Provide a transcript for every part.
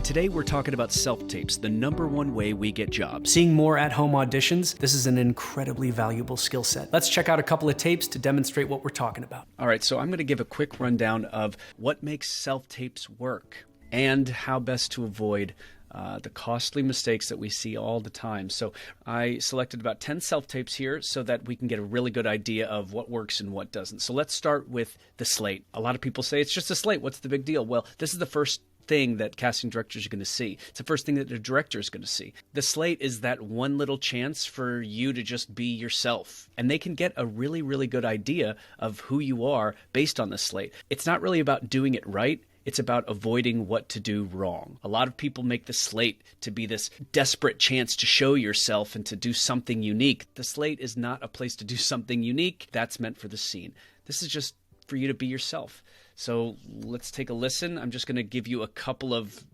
Today we're talking about self-tapes, the #1 way we get jobs. Seeing more at-home auditions, this is an incredibly valuable skill set. Let's check out a couple of tapes to demonstrate what we're talking about. All right, so I'm going to give a quick rundown of what makes self-tapes work and how best to avoid the costly mistakes that we see all the time. So I selected about 10 self-tapes here so that we can get a really good idea of what works and what doesn't. So let's start with the slate. A lot of people say it's just a slate. What's the big deal? Well, this is the first thing that casting directors are going to see. It's the first thing that the director is going to see. The slate is that one little chance for you to just be yourself. And they can get a really, really good idea of who you are based on the slate. It's not really about doing it right. It's about avoiding what to do wrong. A lot of people make the slate to be this desperate chance to show yourself and to do something unique. The slate is not a place to do something unique. That's meant for the scene. This is just for you to be yourself. So let's take a listen. I'm just going to give you a couple of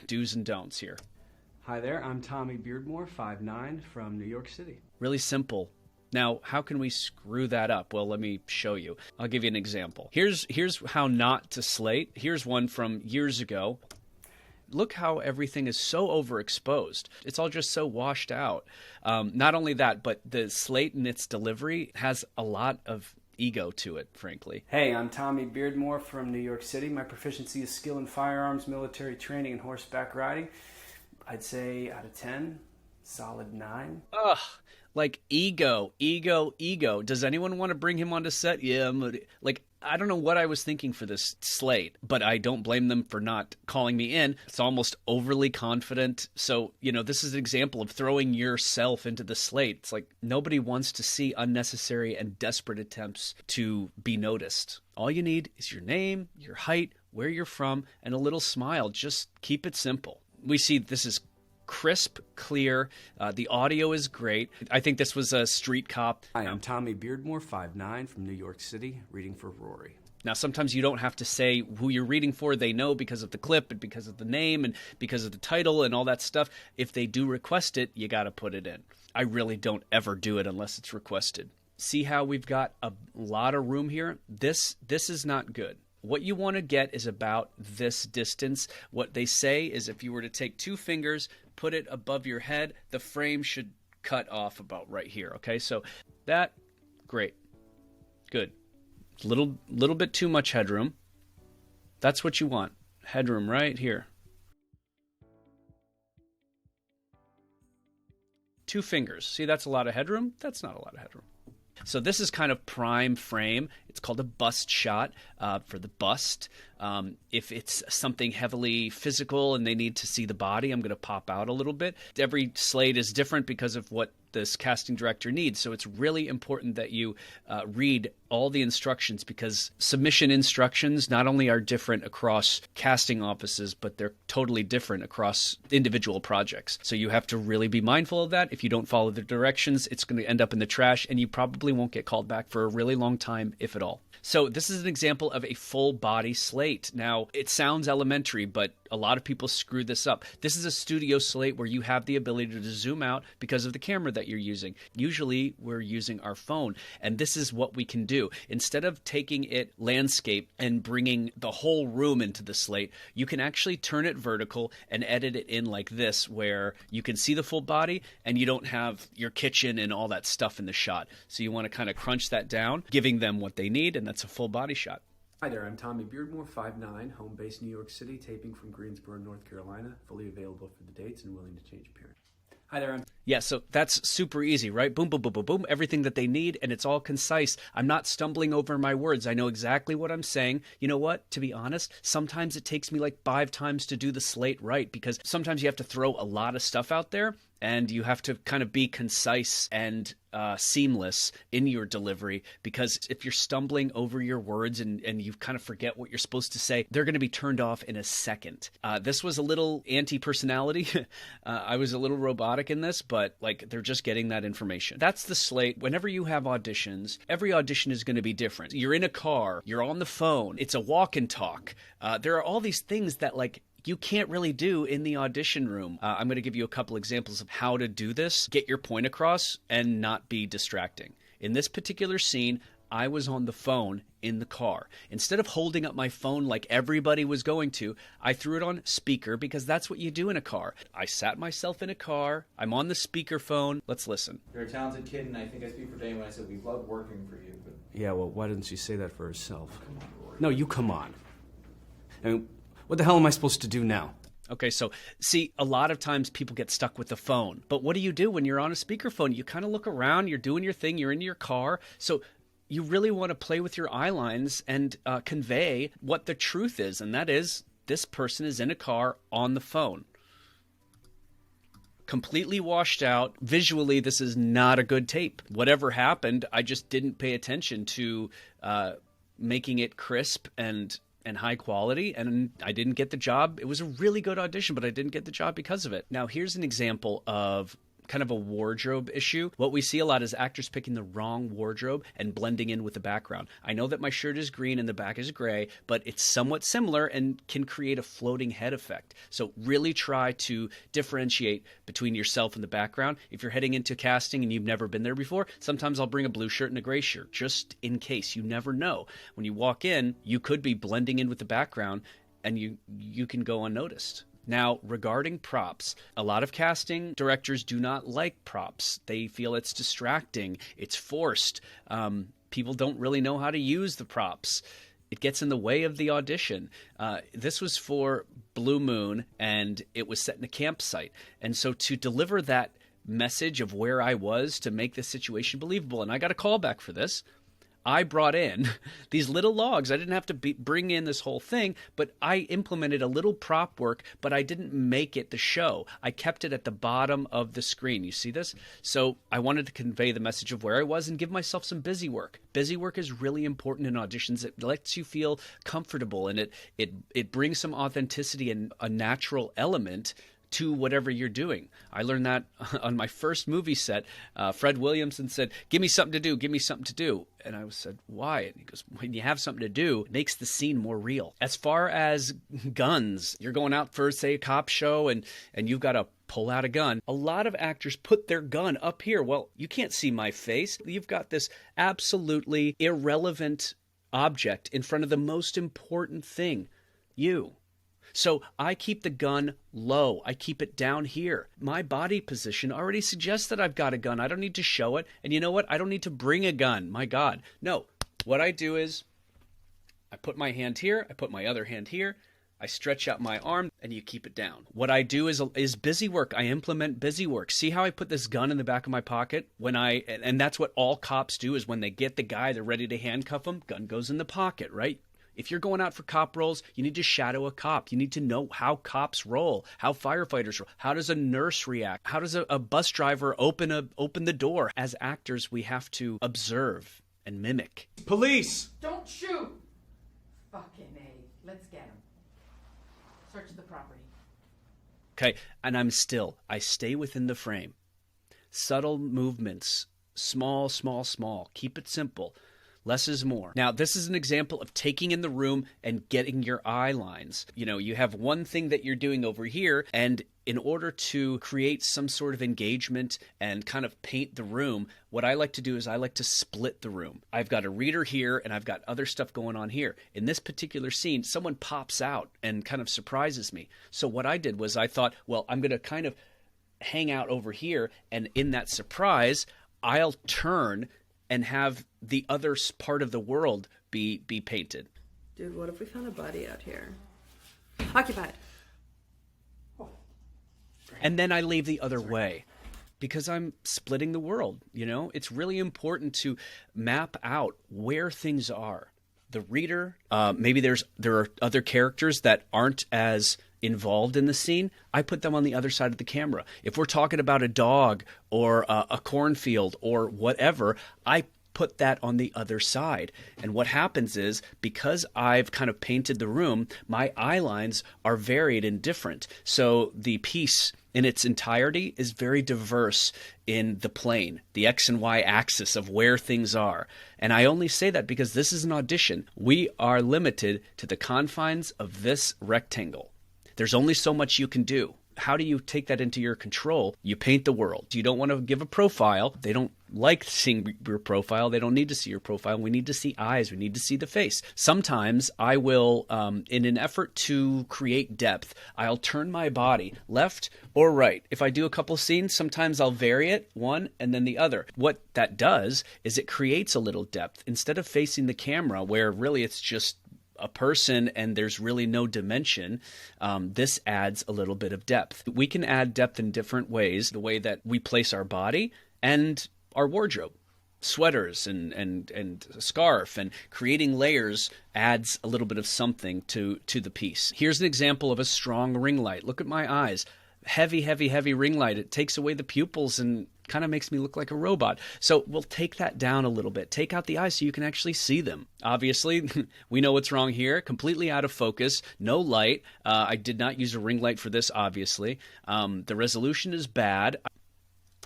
do's and don'ts here. Hi there, I'm Tommy Beardmore, 5'9", from New York City. Really simple. Now, how can we screw that up? Well, let me show you. I'll give you an example. Here's how not to slate. Here's one from years ago. Look how everything is so overexposed. It's all just so washed out. Not only that, but the slate and its delivery has a lot of ego to it, frankly. Hey, I'm Tommy Beardmore from New York City. My proficiency is skill in firearms, military training, and horseback riding. I'd say out of 10, solid 9. Ugh, like ego. Does anyone want to bring him onto set? Yeah, I don't know what I was thinking for this slate, but I don't blame them for not calling me in. It's almost overly confident. So, this is an example of throwing yourself into the slate. It's like nobody wants to see unnecessary and desperate attempts to be noticed. All you need is your name, your height, where you're from, and a little smile. Just keep it simple. We see this is crisp, clear. The audio is great. I think this was a street cop. Hi, I'm Tommy Beardmore, 5'9", from New York City, reading for Rory. Now, sometimes you don't have to say who you're reading for. They know because of the clip and because of the name and because of the title and all that stuff. If they do request it, you got to put it in. I really don't ever do it unless it's requested. See how we've got a lot of room here? This is not good. What you want to get is about this distance. What they say is if you were to take 2 fingers, put it above your head, the frame should cut off about right here. Okay, so that, great, good. Little bit too much headroom. That's what you want. Headroom right here. 2 fingers. See, that's a lot of headroom. That's not a lot of headroom. So this is kind of prime frame. It's called a bust shot for the bust. If it's something heavily physical and they need to see the body, I'm going to pop out a little bit. Every slate is different because of what this casting director needs. So it's really important that you read all the instructions, because submission instructions not only are different across casting offices, but they're totally different across individual projects. So you have to really be mindful of that. If you don't follow the directions, it's going to end up in the trash and you probably won't get called back for a really long time, if at all. So this is an example of a full body slate. Now, it sounds elementary, but a lot of people screw this up. This is a studio slate where you have the ability to zoom out because of the camera that you're using. Usually we're using our phone, and this is what we can do. Instead of taking it landscape and bringing the whole room into the slate, you can actually turn it vertical and edit it in like this, where you can see the full body and you don't have your kitchen and all that stuff in the shot. So you want to kind of crunch that down, giving them what they need, and that's a full body shot. Hi there, I'm Tommy Beardmore, 5'9", home base New York City, taping from Greensboro, North Carolina, fully available for the dates and willing to change appearance. Hi there, Yeah, so that's super easy, right? Boom, boom, boom, boom, boom, everything that they need, and it's all concise. I'm not stumbling over my words. I know exactly what I'm saying. You know what? To be honest, sometimes it takes me like 5 times to do the slate right, because sometimes you have to throw a lot of stuff out there, and you have to kind of be concise and seamless in your delivery, because if you're stumbling over your words and you kind of forget what you're supposed to say, they're going to be turned off in a second. This was a little anti-personality. I was a little robotic in this, but like they're just getting that information. That's the slate. Whenever you have auditions, every audition is going to be different. You're in a car, you're on the phone, it's a walk and talk. There are all these things that like you can't really do in the audition room. I'm going to give you a couple examples of how to do this, get your point across, and not be distracting. In this particular scene, I was on the phone in the car. Instead of holding up my phone like everybody was going to, I threw it on speaker because that's what you do in a car. I sat myself in a car. I'm on the speakerphone. Let's listen. You're a talented kid, and I think I speak for Dane when I said we love working for you. But Yeah, well, why didn't she say that for herself? come on, Rory. No, you come on. I mean, what the hell am I supposed to do now? Okay, so see, a lot of times people get stuck with the phone. But what do you do when you're on a speakerphone? You kind of look around, you're doing your thing, you're in your car. So you really want to play with your eye lines and convey what the truth is, and that is this person is in a car on the phone. Completely washed out. Visually, this is not a good tape. Whatever happened, I just didn't pay attention to making it crisp and high quality, and I didn't get the job. It was a really good audition, but I didn't get the job because of it. Now, here's an example of kind of a wardrobe issue. What we see a lot is actors picking the wrong wardrobe and blending in with the background. I know that my shirt is green and the back is gray, but it's somewhat similar and can create a floating head effect. So really try to differentiate between yourself and the background. If you're heading into casting and you've never been there before, sometimes I'll bring a blue shirt and a gray shirt just in case. You never know. When you walk in, you could be blending in with the background and you can go unnoticed. Now, regarding props, a lot of casting directors do not like props. They feel it's distracting, it's forced. People don't really know how to use the props. It gets in the way of the audition. This was for Blue Moon, and it was set in a campsite. And so to deliver that message of where I was to make this situation believable, and I got a call back for this, I brought in these little logs. I didn't have to bring in this whole thing, but I implemented a little prop work, but I didn't make it the show. I kept it at the bottom of the screen. You see this? So I wanted to convey the message of where I was and give myself some busy work. Busy work is really important in auditions. It lets you feel comfortable, and it brings some authenticity and a natural element to whatever you're doing. I learned that on my first movie set. Fred Williamson said, "Give me something to do, give me something to do." And I said, "Why?" And he goes, "When you have something to do, it makes the scene more real." As far as guns, you're going out for, say, a cop show and you've got to pull out a gun. A lot of actors put their gun up here. Well, you can't see my face. You've got this absolutely irrelevant object in front of the most important thing, you. So I keep the gun low. I keep it down here. My body position already suggests that I've got a gun. I don't need to show it. And you know what? I don't need to bring a gun. My God. No. What I do is I put my hand here. I put my other hand here. I stretch out my arm, and you keep it down. What I do is busy work. I implement busy work. See how I put this gun in the back of my pocket? And that's what all cops do is when they get the guy, they're ready to handcuff him, gun goes in the pocket, right? If you're going out for cop roles, you need to shadow a cop. You need to know how cops roll, how firefighters roll. How does a nurse react? How does a bus driver open the door? As actors, we have to observe and mimic. Police! Don't shoot! Fucking A. Let's get him. Search the property. Okay, and I stay within the frame. Subtle movements, small, small, small. Keep it simple. Less is more. Now, this is an example of taking in the room and getting your eye lines. You know, you have one thing that you're doing over here, and in order to create some sort of engagement and kind of paint the room, what I like to do is I like to split the room. I've got a reader here, and I've got other stuff going on here. In this particular scene, someone pops out and kind of surprises me. So what I did was I thought, well, I'm going to kind of hang out over here, and in that surprise, I'll turn and have the other part of the world be painted. Dude, what if we found a body out here? Occupied. And then I leave the other way because I'm splitting the world, you know? It's really important to map out where things are. The reader, maybe there are other characters that aren't as involved in the scene. I put them on the other side of the camera. If we're talking about a dog or a cornfield or whatever, I put that on the other side. And what happens is, because I've kind of painted the room, my eye lines are varied and different. So the piece in its entirety is very diverse in the plane, the X and Y axis of where things are. And I only say that because this is an audition. We are limited to the confines of this rectangle. There's only so much you can do. how do you take that into your control? You paint the world. You don't want to give a profile. They don't like seeing your profile. They don't need to see your profile. We need to see eyes. We need to see the face. Sometimes I will, in an effort to create depth, I'll turn my body left or right. If I do a couple scenes, sometimes I'll vary it, one and then the other. What that does is it creates a little depth. Instead of facing the camera where really it's just a person and there's really no dimension, this adds a little bit of depth. We can add depth in different ways, the way that we place our body and our wardrobe. Sweaters and a scarf, and creating layers adds a little bit of something to the piece. Here's an example of a strong ring light. Look at my eyes. Heavy, heavy, heavy ring light. It takes away the pupils and kind of makes me look like a robot. So we'll take that down a little bit. Take out the eyes so you can actually see them. Obviously, we know what's wrong here. Completely out of focus. No light. I did not use a ring light for this, obviously. The resolution is bad.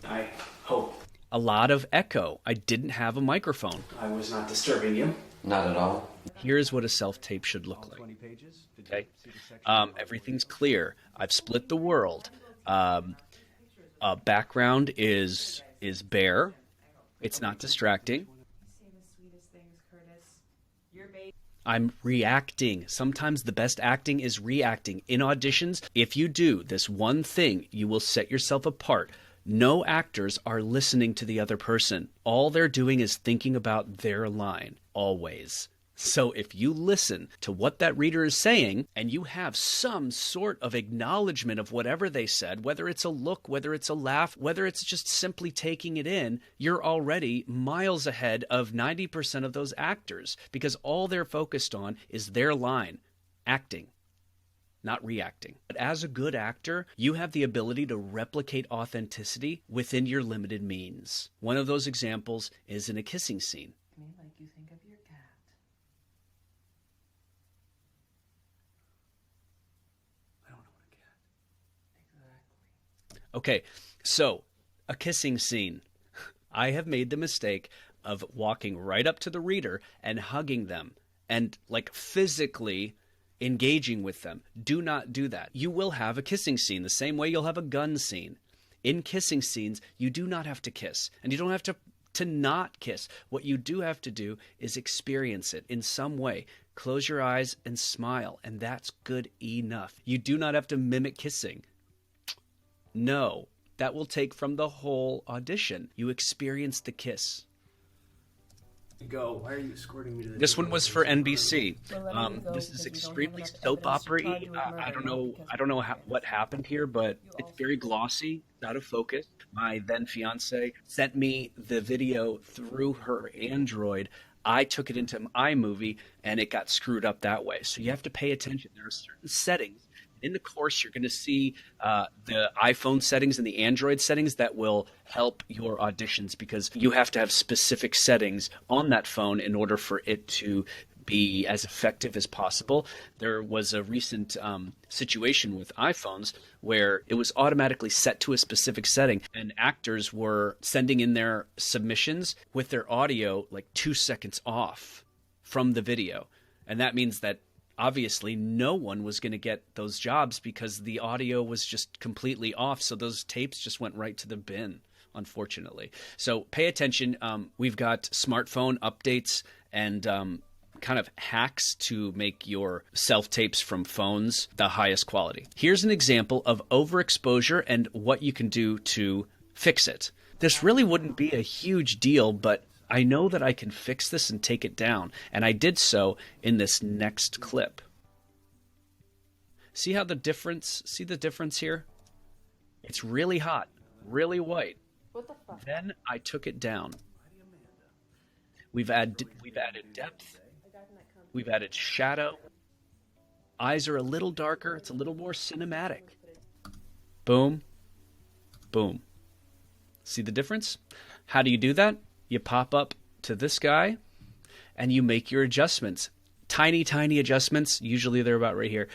I hope A lot of echo. I didn't have a microphone. I was not disturbing you. Not at all. Here's what a self-tape should look like. 20 pages. Okay. Everything's clear. I've split the world. Background is bare. It's not distracting. I'm reacting. Sometimes the best acting is reacting. In auditions, if you do this one thing, you will set yourself apart. No actors are listening to the other person. All they're doing is thinking about their line, always. So if you listen to what that reader is saying and you have some sort of acknowledgement of whatever they said, whether it's a look, whether it's a laugh, whether it's just simply taking it in, you're already miles ahead of 90% of those actors, because all they're focused on is their line, acting, not reacting. But as a good actor, you have the ability to replicate authenticity within your limited means. One of those examples is in a kissing scene. Like you think of your cat. I don't know what a cat. Exactly. Okay, so a kissing scene. I have made the mistake of walking right up to the reader and hugging them and like physically engaging with them. Do not do that. You will have a kissing scene the same way you'll have a gun scene. In kissing scenes, you do not have to kiss, and you don't have to not kiss. What you do have to do is experience it in some way. Close your eyes and smile, and that's good enough. You do not have to mimic kissing. No, that will take from the whole audition. You experience the kiss. Go. Why are you escorting me to the... This one was for NBC. We're letting you go This is because we don't have extremely enough soap evidence to opera-y. charge you with I murder don't know. because I don't know what happened here, but it's very glossy, it's out of focus. My then fiance sent me the video through her Android. I took it into iMovie, and it got screwed up that way. So you have to pay attention. There are certain settings. In the course, you're going to see the iPhone settings and the Android settings that will help your auditions, because you have to have specific settings on that phone in order for it to be as effective as possible. There was a recent situation with iPhones where it was automatically set to a specific setting, and actors were sending in their submissions with their audio like 2 seconds off from the video. And that means that obviously no one was going to get those jobs because the audio was just completely off. So those tapes just went right to the bin, unfortunately. So pay attention. We've got smartphone updates and kind of hacks to make your self-tapes from phones the highest quality. Here's an example of overexposure and what you can do to fix it. This really wouldn't be a huge deal, but I know that I can fix this and take it down, and I did so in this next clip. See the difference here? It's really hot, really white. What the fuck? Then I took it down. We've added depth. We've added shadow. Eyes are a little darker. It's a little more cinematic. Boom. Boom. See the difference? How do you do that? You pop up to this guy and you make your adjustments. Tiny, tiny adjustments. Usually they're about right here.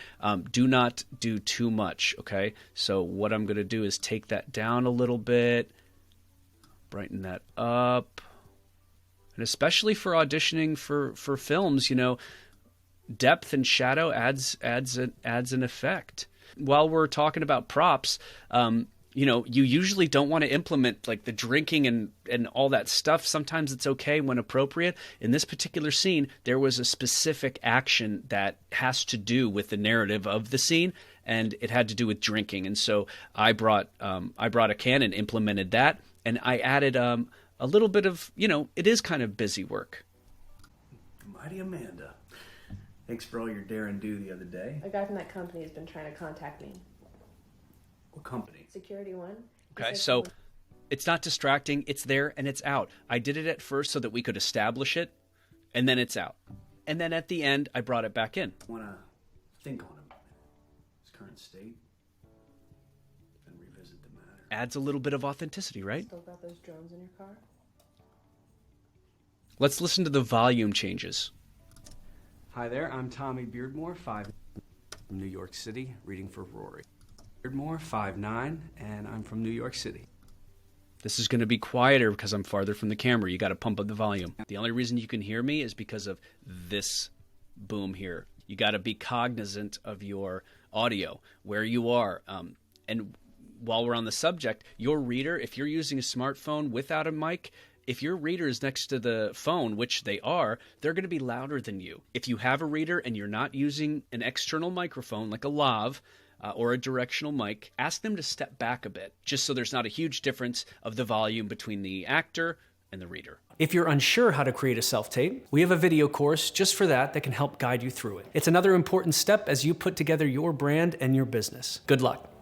Do not do too much, okay? So what I'm going to do is take that down a little bit, brighten that up. And especially for auditioning for films, you know, depth and shadow adds an effect. While we're talking about props, you usually don't want to implement like the drinking and all that stuff. Sometimes it's okay when appropriate. In this particular scene, there was a specific action that has to do with the narrative of the scene, and it had to do with drinking. And so I brought a can and implemented that, and I added a little bit of, it is kind of busy work. Mighty Amanda. Thanks for all your dare and do the other day. A guy from that company has been trying to contact me. What company? Security One. Okay, so it's not distracting. It's there and it's out. I did it at first so that we could establish it, and then it's out. And then at the end, I brought it back in. I want to think on him, his current state, then revisit the matter. Adds a little bit of authenticity, right? Still got those drones in your car? Let's listen to the volume changes. Hi there, I'm Tommy Beardmore, 5 from New York City, reading for Rory. Beardmore, 5'9", and I'm from New York City. This is going to be quieter because I'm farther from the camera. You got to pump up the volume. The only reason you can hear me is because of this boom here. You got to be cognizant of your audio, where you are. And while we're on the subject, your reader, if you're using a smartphone without a mic, if your reader is next to the phone, which they are, they're going to be louder than you. If you have a reader and you're not using an external microphone like a lav or a directional mic, ask them to step back a bit, just so there's not a huge difference of the volume between the actor and the reader. If you're unsure how to create a self-tape, we have a video course just for that can help guide you through it. It's another important step as you put together your brand and your business. Good luck.